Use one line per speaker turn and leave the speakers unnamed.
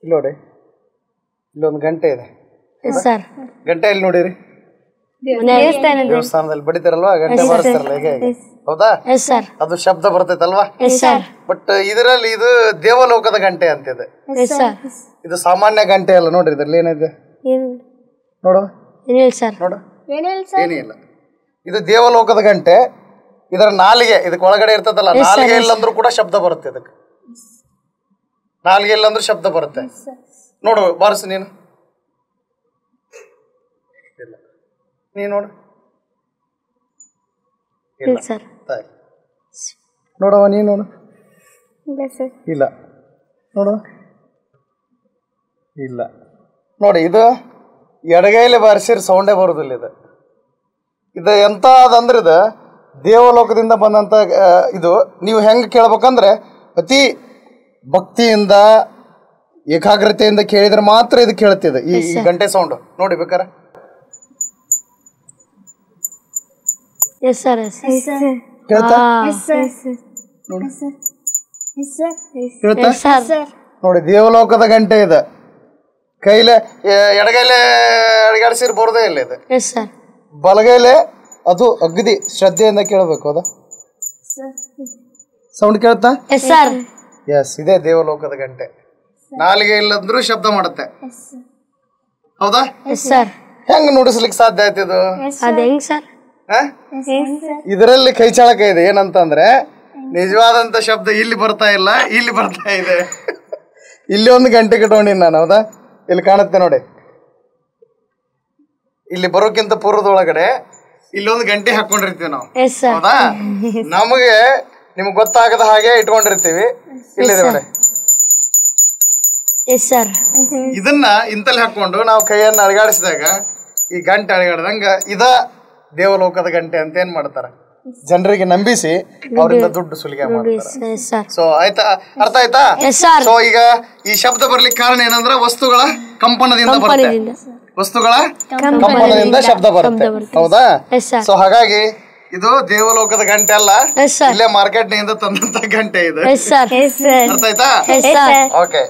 ಇಲ್ಲಿ ನೋಡಿ, ಇಲ್ಲೊಂದು ಗಂಟೆ ಇದೆ.
ಸರ್
ಗಂಟೆ ಇಲ್ಲಿ ನೋಡಿರಿ,
ದೇವಸ್ಥಾನ
ದೇವಸ್ಥಾನದಲ್ಲಿ ಬಡಿತಾರಲ್ವಾ, ಗಂಟೆ ಬಾರಿಸ್ತಾರಲ್ಲ, ಹೇಗೆ ಹೌದಾ?
ಸರ್
ಅದು ಶಬ್ದ ಬರ್ತೈತಲ್ವಾ?
ಸರ್
ಬಟ್ ಇದರಲ್ಲಿ ಇದು ದೇವಲೋಕದ ಗಂಟೆ ಅಂತಿದೆ.
ಸರ್
ಇದು ಸಾಮಾನ್ಯ ಗಂಟೆ ಅಲ್ಲ. ನೋಡ್ರಿ ಇದ್ರಲ್ಲಿ ಏನಿದೆ ನೋಡು,
ಏನಿಲ್ಲ ಸರ್.
ನೋಡು ಏನಿಲ್ಲ. ಇದು ದೇವಲೋಕದ ಗಂಟೆ. ಇದರ ನಾಲಿಗೆ ಇದಕ್ಕೆ ಒಳಗಡೆ ಇರ್ತದಲ್ಲ, ನಾಲಿಗೆ ಇಲ್ಲಂದ್ರೂ ಕೂಡ ಶಬ್ದ ಬರುತ್ತೆ. ಇದಕ್ಕೆ ನಾಲಿಗೆ ಇಲ್ಲಂದ್ರೂ ಶಬ್ದ ಬರುತ್ತೆ. ನೋಡು, ಬಾರಿಸು ನೀನು. ಇಲ್ಲ, ನೀನು ನೋಡು. ಇಲ್ಲ
ಸರ್
ನೋಡವ, ನೀನು ನೋಡು. ಇಲ್ಲ ನೋಡು. ಇಲ್ಲ ನೋಡಿ, ಇದು ಎಡಗೈಲಿ ಬಾರಿಸಿರ್ ಸೌಂಡೇ ಬರೋದಿಲ್ಲ. ಇದು ಎಂತ ಅದಂದ್ರೆ ಇದು ದೇವಲೋಕದಿಂದ ಬಂದಂತ ಇದು. ನೀವು ಹೆಂಗೆ ಕೇಳ್ಬೇಕಂದ್ರೆ ಅತಿ ಭಕ್ತಿಯಿಂದ ಏಕಾಗ್ರತೆಯಿಂದ ಕೇಳಿದ್ರೆ ಮಾತ್ರ ಇದು ಕೇಳ್ತಿದೆ, ಈ ಗಂಟೆ ಸೌಂಡ್. ನೋಡಿ ಬೇಕಾರೆ ಕೇಳ್ತಾ ನೋಡಿ. ದೇವಲೋಕದ ಗಂಟೆ ಇದೆ. ಕೈಲೆ ಎಡಗೈಲೆ ಅಡಿಗಾಡಿಸಿರ್ ಬರೋದೇ ಇಲ್ಲ ಇದು. ಬಲಗೈಲೆ ಅದು ಅಗದಿ ಶ್ರದ್ಧೆಯಿಂದ ಕೇಳಬೇಕು. ಅದ ಸೌಂಡ್ ಕೇಳುತ್ತಾ? ಎಸ್, ಇದೇ ದೇವಲೋಕದ ಗಂಟೆ. ನಾಲಿಗೆ ಇಲ್ಲಂದ್ರೂ ಶಬ್ದ ಮಾಡುತ್ತೆ, ಹೌದಾ? ಹೆಂಗ್ ನುಡಿಸ್ಲಿಕ್ಕೆ ಸಾಧ್ಯ ಆಯ್ತಿದು? ಇದರಲ್ಲಿ ಕೈ ಚಾಳಕ ಇದೆ. ಏನಂತಂದ್ರೆ ನಿಜವಾದಂತ ಶಬ್ದ ಇಲ್ಲಿ ಬರ್ತಾ ಇಲ್ಲ, ಇಲ್ಲಿ ಬರ್ತಾ ಇದೆ. ಇಲ್ಲಿ ಒಂದು ಗಂಟೆ ಕಟ್ಕೊಂಡಿನಿ ನಾನು, ಹೌದಾ? ಇಲ್ಲಿ ಕಾಣುತ್ತೆ ನೋಡಿ. ಇಲ್ಲಿ ಬರೋಕ್ಕಿಂತ ಪೂರ್ವದೊಳಗಡೆ ಇಲ್ಲೊಂದು ಗಂಟೆ ಹಾಕೊಂಡಿರ್ತೀವಿ ನಾವು, ಹೌದಾ? ನಮಗೆ ನಿಮ್ಗೆ ಗೊತ್ತಾಗದ ಹಾಗೆ ಇಟ್ಕೊಂಡಿರ್ತೀವಿ. ಇಲ್ಲಿದೆ ನೋಡಿ. ಇದನ್ನ ಇಂತಲ್ಲಿ ಹಾಕೊಂಡು ನಾವು ಕೈಯನ್ನು ಅಳಗಾಡಿಸಿದಾಗ ಈ ಗಂಟೆ ಅಳಗಾಡ್ದಂಗ ಇದ ದೇವಲೋಕದ ಗಂಟೆ ಅಂತ ಏನ್ ಮಾಡ್ತಾರ, ಜನರಿಗೆ ನಂಬಿಸಿ ಅವರಿಂದ ದುಡ್ಡು ಸುಲಿಗೆ ಮಾಡ್ತಾರೆ. ಸೊ ಆಯ್ತಾ, ಅರ್ಥ ಆಯ್ತಾ? ಸೊ ಈಗ ಈ ಶಬ್ದ ಬರ್ಲಿಕ್ಕೆ ಕಾರಣ ಏನಂದ್ರೆ ವಸ್ತುಗಳ ಕಂಪನದಿಂದ ಬರುತ್ತೆ. ವಸ್ತುಗಳ ಕಂಪನದಿಂದ ಶಬ್ದ ಬರುತ್ತೆ, ಹೌದಾ? ಸೊ ಹಾಗಾಗಿ ಇದು ದೇವಲೋಕದ ಗಂಟೆ ಅಲ್ಲ, ಇಲ್ಲೇ ಮಾರ್ಕೆಟ್ ನಿಂದ ತಂದಂತ ಗಂಟೆ ಇದು. ಅರ್ಥ ಆಯ್ತಾ? ಓಕೆ.